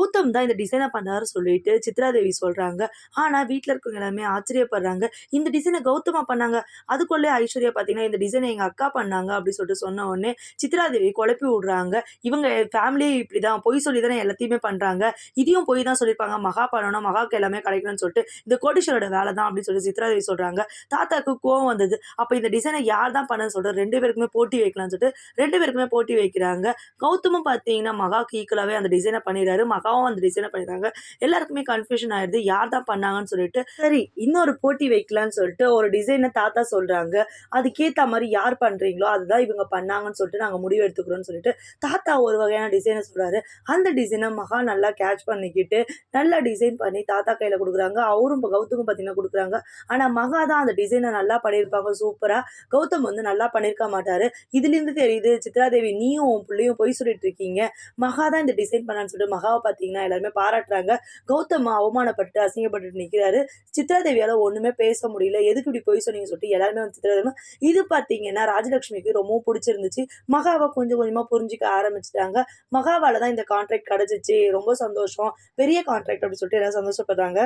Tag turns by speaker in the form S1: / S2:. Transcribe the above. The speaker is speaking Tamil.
S1: கௌதம் தான் இந்த டிசைன பண்ணாரு சொல்லிட்டு சித்ராதேவி சொல்றாங்க. ஆனா வீட்ல இருக்கவங்க எல்லாருமே ஆச்சரியப்படுறாங்க. இந்த டிசைன கௌதமா பண்ணாங்க. அதுக்குள்ளே ஐஸ்வர்யா பார்த்தீங்கன்னா, இந்த டிசைன எங்க அக்கா பண்ணாங்க அப்படின்னு சொல்லிட்டு சொன்ன உடனே சித்ராதேவி குழப்பி விடுறாங்க. இவங்க ஃபேமிலியே இப்படிதான் பொய் சொல்லி தானே எல்லாத்தையுமே பண்றாங்க. இதையும் பொய் தான் சொல்லியிருப்பாங்க. மகா பண்ணணும், மகாவுக்கு எல்லாமே கிடைக்கணும்னு சொல்லிட்டு இந்த கோடீஸ்வரோட வேலை தான் அப்படின்னு சொல்லி சித்ராதேவி சொல்றாங்க. தாத்தாக்கு கோவம் வந்தது. அப்ப இந்த டிசைன யார் தான் பண்ணன்னு சொல்லிட்டு 2 பேருக்குமே போட்டி வைக்கலாம்னு சொல்லிட்டு 2 பேருக்குமே போட்டி வைக்கிறாங்க. கௌதமும் பார்த்தீங்கன்னா, மகாவுக்கு ஈக்குவலாவே அந்த டிசைன பண்ணிறாரு. மகாவும் அந்த டிசைன பண்ணிறாங்க. எல்லாருக்குமே கன்ஃப்யூஷன் ஆயிடுது. யார் தான் பண்ணாங்கன்னு சொல்லிட்டு. சரி இன்னொரு போட்டி வைக்கலான்னு சொல்லிட்டு ஒரு டிசைன தாத்தா சொல்றாங்க. அதுக்கேத்த மாரி யார் பண்றீங்களோ, அதுதான் இவங்க பண்ணாங்கன்னு சொல்லிட்டு நாங்க முடிவு எடுத்துக்கிறோம்னு சொல்லிட்டு, தாத்தா ஒரு வகையான டிசைன சொல்றாரு. அந்த டிசைன மகா நல்லா கேட்ச் பண்ணிக்கிட்டு, நல்லா டிசைன் பண்ணி தாத்தா கையில குடுக்குறாங்க. அவரும் இப்ப கௌதமும் பார்த்தீங்கன்னா குடுக்குறாங்க. ஆனா மகா தான் அந்த டிசைன நல்லா பண்ணியிருப்பாங்க சூப்பரா. கௌதம் வந்து நல்லா பண்ணியிருக்க மாட்டாரு. இதுலேருந்து தெரியுது சித்ராதேவி நீயும் உன் புள்ளையும் பொய் சொல்லிட்டு இருக்கீங்க. மகா தான் இந்த டிசைன் பண்ணான்னு சொல்லிட்டு மகாவ பார்த்தீங்கன்னா எல்லாருமே பாராட்டுறாங்க. கௌதம் அவமானப்பட்டு, அசிங்கப்பட்டுட்டு நிக்கிறாரு. சித்ராதேவியால ஒண்ணுமே பேச முடியல. எதுக்கு இப்படி பொய் சொன்னீங்கன்னு சொல்லிட்டு எல்லாருமே வந்து சித்ராதேவி இது பார்த்தீங்கன்னா ராஜலட்சுமிக்கு ரொம்பவும் புடிச்சிருந்துச்சு. மகாவ கொஞ்சம் கொஞ்சமா புரிஞ்சுக்க ஆரம்பிச்சுட்டாங்க. மகாவால தான் இந்த கான்ட்ராக்ட் கிடைச்சிச்சு. ரொம்ப சந்தோஷம். பெரிய கான்ட்ராக்ட் அப்படின்னு சொல்லிட்டு எல்லாரும் சந்தோஷப்படுறாங்க.